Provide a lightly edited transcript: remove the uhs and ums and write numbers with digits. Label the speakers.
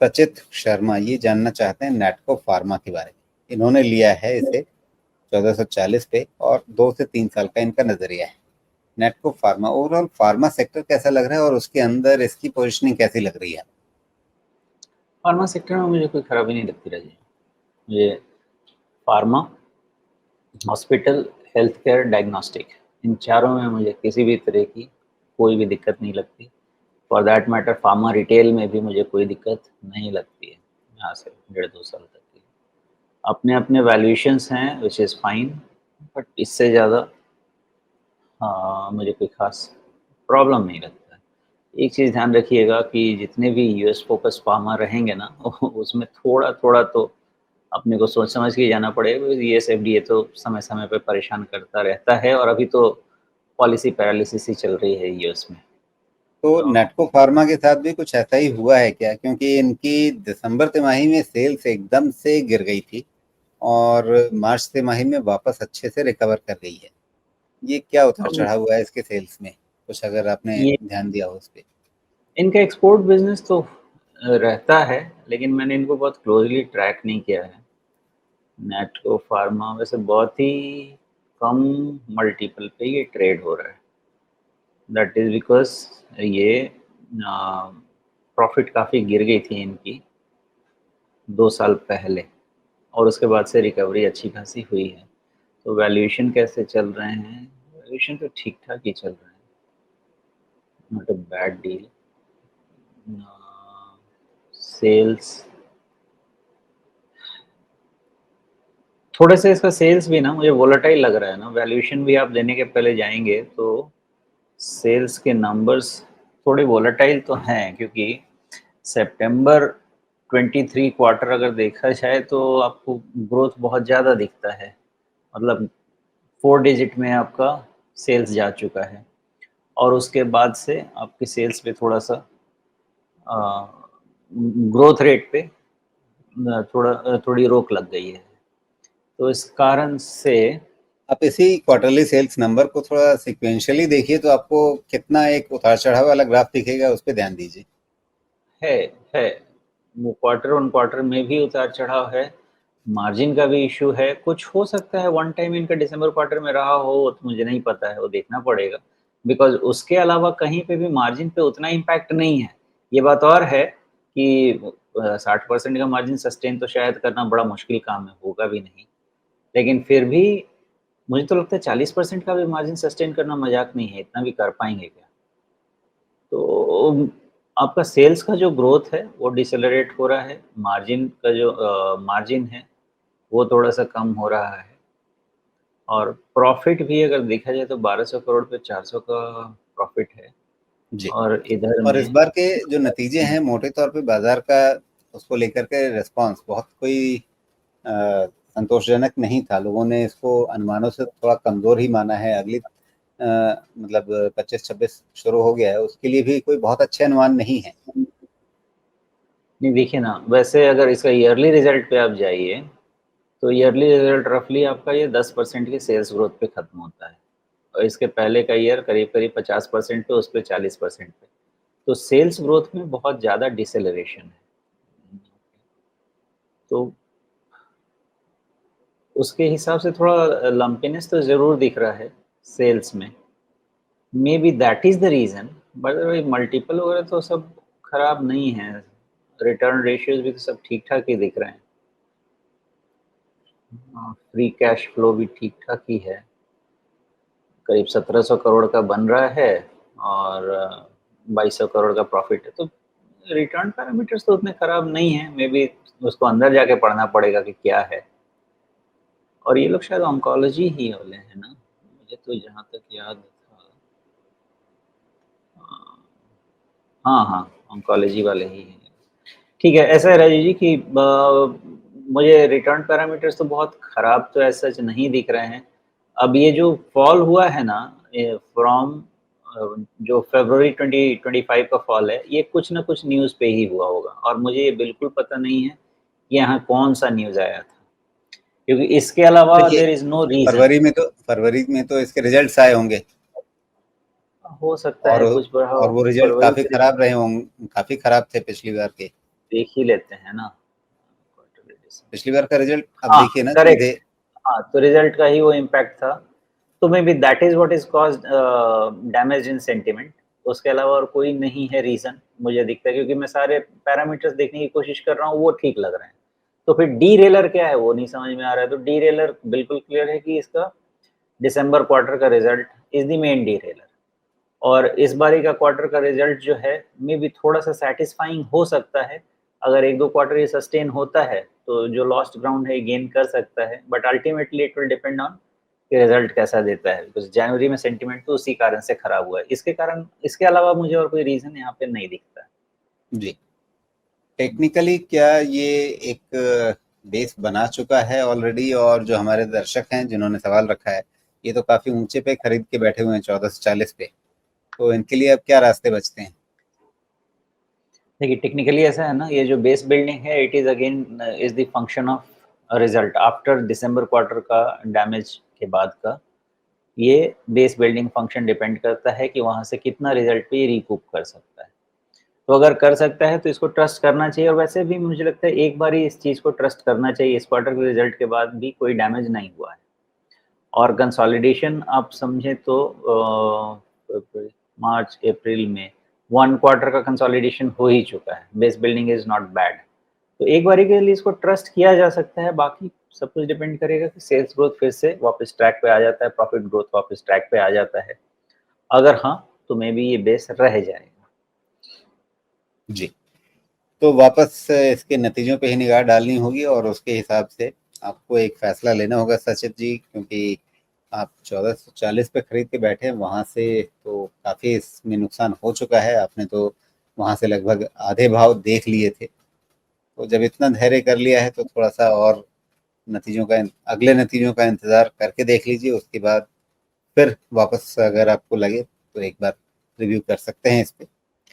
Speaker 1: सचित शर्मा ये जानना चाहते हैं नैटको फार्मा के बारे में। इन्होंने लिया है इसे 1440 पे और 2 से 3 साल का इनका नजरिया है। Natco pharma, overall pharma sector कैसा लग रहा है और उसके अंदर इसकी पोजीशनिंग कैसी लग रही है?
Speaker 2: फार्मा सेक्टर में मुझे कोई खराबी नहीं लगती रही। मुझे pharma, hospital, health care, diagnostic, इन चारों में मुझे किसी भी तरह की कोई भी दिक्कत नहीं लगती। For that matter pharma retail में भी मुझे कोई दिक्कत नहीं लगती है यहाँ से 1.5-2 साल तक की। अपने अपने वैल्यूएशंस हैं विच इज़ फाइन, बट इससे ज़्यादा मुझे कोई ख़ास प्रॉब्लम नहीं लगता है। एक चीज़ ध्यान रखिएगा कि जितने भी यूएस फ़ोकस फार्मा रहेंगे ना उसमें थोड़ा-थोड़ा तो अपने को सोच समझ के जाना पड़ेगा। यूएस एफडीए तो समय-समय पे परेशान करता रहता है और अभी तो पॉलिसी पैरालिसिस ही चल रही है यूएस में।
Speaker 1: तो
Speaker 2: तो
Speaker 1: नैटको फार्मा के साथ भी कुछ ऐसा ही हुआ है क्या? क्योंकि इनकी दिसंबर तिमाही में सेल्स एकदम से गिर गई थी और मार्च तिमाही में वापस अच्छे से रिकवर कर गई है। ये क्या उतार
Speaker 2: अब
Speaker 1: चढ़ाव हुआ है इसके सेल्स में? कुछ अगर आपने
Speaker 2: ये
Speaker 1: ध्यान दिया हो उस पे।
Speaker 2: इनका एक्सपोर्ट बिज़नेस तो रहता है, लेकिन मैंने इनको बहुत क्लोज़ली ट्रैक नहीं किया है। नैटको फार्मा वैसे बहुत ही कम मल्टीपल पे ये ट्रेड हो रहा है। दैट इज़ बिकॉज़ ये प्रॉफ़िट काफ़ी गिर गई थी इनकी 2 साल पहले और उसके बाद से रिकवरी अच्छी खासी हुई है। तो वैल्यूएशन कैसे चल रहे हैं? वैल्यूएशन तो ठीक-ठाक ही चल रहे हैं, not a bad deal. Sales थोड़े से इसका सेल्स भी ना मुझे वोलेटाइल लग रहा है ना, वैल्यूएशन भी आप देने के पहले जाएँगे तो सेल्स के नंबर्स थोड़े वोलेटाइल तो हैं, क्योंकि सितंबर 23 क्वार्टर अगर देखा जाए तो आपको ग्रोथ बहुत ज़्यादा दिखता है। मतलब 4 डिजिट में आपका सेल्स जा चुका है और उसके बाद से आपकी सेल्स पे थोड़ा-सा अ, ग्रोथ रेट पे थोड़ी रोक लग गई है। तो इस कारण से
Speaker 1: आप इसी क्वार्टरली सेल्स नंबर को थोड़ा सिक्वेंशियली देखिए तो आपको कितना एक उतार चढ़ाव वाला ग्राफ दिखेगा, उस पे ध्यान दीजिए।
Speaker 2: है है वो क्वार्टर ऑन क्वार्टर में भी उतार-चढ़ाव है, मार्जिन का भी इश्यू है। कुछ हो सकता है वन टाइम इनका दिसंबर क्वार्टर में रहा हो, तो मुझे नहीं पता है, वो देखना पड़ेगा। बिकॉज़ उसके अलावा कहीं पे भी मार्जिन पे उतना इम्पैक्ट नहीं है। ये बात और है कि 60% का मार्जिन सस्टेन तो शायद करना बड़ा मुश्किल काम है, होगा भी नहीं। लेकिन फिर भी मुझे तो लगता है 40% का भी मार्जिन सस्टेन करना मज़ाक नहीं है, इतना भी कर पाएँगे क्या? तो आपका सेल्स का जो ग्रोथ है वो डिसेलरेट हो रहा है, मार्जिन का जो मार्जिन है वो थोड़ा-सा कम हो रहा है और प्रॉफ़िट भी अगर देखा जाए तो 1200 करोड़ पे 400 का प्रॉफ़िट है
Speaker 1: जी।
Speaker 2: और इधर
Speaker 1: और इस
Speaker 2: में
Speaker 1: बार के जो नतीजे हैं मोटे तौर पे बाजार का उसको लेकर के रिस्पॉन्स बहुत कोई संतोषजनक नहीं था। लोगों ने इसको अनुमानों से थोड़ा कमज़ोर ही माना है। अगली मतलब 25-26 शुरू हो गया है, उसके लिए भी कोई बहुत अच्छे अनुमान नहीं है।
Speaker 2: नहीं देखिए ना, वैसे अगर इसका ईयरली रिज़ल्ट पे आप जाइए, तो ईयरली रिज़ल्ट रफ़ली आपका ये 10% की सेल्स ग्रोथ पे ख़त्म होता है और इसके पहले का ईयर करीब-करीब 50% पे, उस पे 40% पे। तो सेल्स ग्रोथ में बहुत ज़्यादा डिसेलरेशन है। तो उसके हिसाब से थोड़ा लंपीनेस तो ज़रूर दिख रहा है सेल्स में। Maybe that is the reason, but वही मल्टीपल वगैरह तो सब खराब नहीं है। रिटर्न रेशियोज़ भी तो सब ठीक-ठाक ही दिख रहे हैं। फ्री कैश फ्लो भी ठीक-ठाक ही है। करीब 1700 करोड़ का बन रहा है और 2200 करोड़ का प्रॉफ़िट है। तो रिटर्न पैरामीटर्स तो उतने खराब नहीं हैं। मेबी उसको अंदर जाके पढ़ना पड़ेगा कि क्या है। और ये लोग शायद ऑन्कोलॉजी ही वाले हैं ना? मुझे तो जहाँ तक याद था हाँ, हाँ, ऑन्कोलॉजी वाले ही हैं। ठीक है, ऐसा है राजीव जी कि मुझे रिटर्न पैरामीटर्स तो बहुत खराब तो एज़ सच नहीं दिख रहे हैं। अब ये जो फॉल हुआ है ना फ्रॉम जो फ़रवरी 2025 का फॉल है, ये कुछ न कुछ न्यूज़ पे ही हुआ होगा और मुझे ये बिल्कुल पता नहीं है कि यहाँ कौन-सा न्यूज़ आया था। क्योंकि इसके अलावा
Speaker 1: देखिए,
Speaker 2: देयर इज़ नो रीज़न।
Speaker 1: फरवरी में तो इसके रिजल्ट्स आए होंगे
Speaker 2: हो सकता
Speaker 1: और
Speaker 2: है कुछ बढ़ा हो
Speaker 1: वो रिजल्ट
Speaker 2: फरवरी
Speaker 1: काफ़ी
Speaker 2: के
Speaker 1: खराब
Speaker 2: रिज़ल्ट।
Speaker 1: रहे होंगे, काफ़ी खराब थे पिछली बार के।
Speaker 2: देख ही लेते हैं ना क्वार्टरली डिसेंबर।
Speaker 1: पिछली बार का रिजल्ट अब
Speaker 2: हाँ
Speaker 1: देखिए ना
Speaker 2: करेक्ट।
Speaker 1: सीधे।
Speaker 2: हाँ तो रिजल्ट का ही वो इम्पैक्ट था, तो may be that is what is caused damage in sentiment. उसके अलावा और कोई नहीं है रीजन मुझे दिखता है, क्योंकि मैं सारे पैरामीटर्स देखने की कोशिश कर रहा हूँ, वो ठीक लग रहे हैं। तो फिर डी रेलर क्या है वो नहीं समझ में आ रहा है। तो डी रेलर बिल्कुल क्लियर है कि इसका दिसंबर क्वार्टर का result is the main D rarer. और इस बारी का क्वार्टर का रिजल्ट जो है मे बी थोड़ा सा सेटिस्फाइंग हो सकता है। अगर एक दो क्वार्टर ये सस्टेन होता है तो जो लॉस्ट ग्राउंड है गेन कर सकता है, but ultimately it will depend on कि रिजल्ट कैसा देता है, बिकॉज जनवरी में सेंटिमेंट तो उसी कारण से खराब हुआ है। इसके कारण, इसके अलावा मुझे और कोई रीजन यहाँ पे नहीं दिखता है।
Speaker 1: जी, टेक्निकली क्या ये एक बेस बना चुका है ऑलरेडी, और जो हमारे दर्शक हैं जिन्होंने सवाल रखा है, ये तो काफी ऊंचे पे खरीद के बैठे हुए हैं 1440 पे, तो इनके लिए अब क्या रास्ते बचते हैं?
Speaker 2: देखिए टेक्निकली ऐसा है ना, ये जो बेस बिल्डिंग है it is again is the function of result after December quarter का डैमेज के बाद का। ये बेस बिल्डिंग फंक्शन डिपेंड करता है कि वहां से कितना रिजल्ट पे रिकूप कर सकता है। तो अगर कर सकता है तो इसको ट्रस्ट करना चाहिए, और वैसे भी मुझे लगता है एक बार ही इस चीज़ को ट्रस्ट करना चाहिए। इस क्वार्टर के रिजल्ट के बाद भी कोई डैमेज नहीं हुआ है, और कंसोलिडेशन आप समझें तो मार्च अप्रैल में वन क्वार्टर का कंसोलिडेशन हो ही चुका है। Base building is not bad, तो एक बारी के लिए इसको ट्रस्ट किया जा सकता है। बाकी सब कुछ डिपेंड करेगा कि सेल्स ग्रोथ फिर से वापस ट्रैक पे आ जाता है, प्रॉफिट ग्रोथ वापस ट्रैक पे आ जाता है। अगर हाँ तो मे बी ये बेस रह जाएगा।
Speaker 1: जी, तो वापस इसके नतीजों पे ही निगाह डालनी होगी, और उसके हिसाब से आपको एक फैसला लेना होगा सचित जी, क्योंकि आप 1440 पे खरीद के बैठे हैं, वहां से तो काफी इसमें नुकसान हो चुका है। आपने तो वहां से लगभग आधे भाव देख लिए थे, तो जब इतना धैर्य कर लिया है तो थोड़ा सा और नतीजों का, अगले नतीजों का इंतजार करके देख लीजिए। उसके बाद फिर वापस अगर आपको लगे तो एक बार रिव्यू कर सकते हैं इस पे।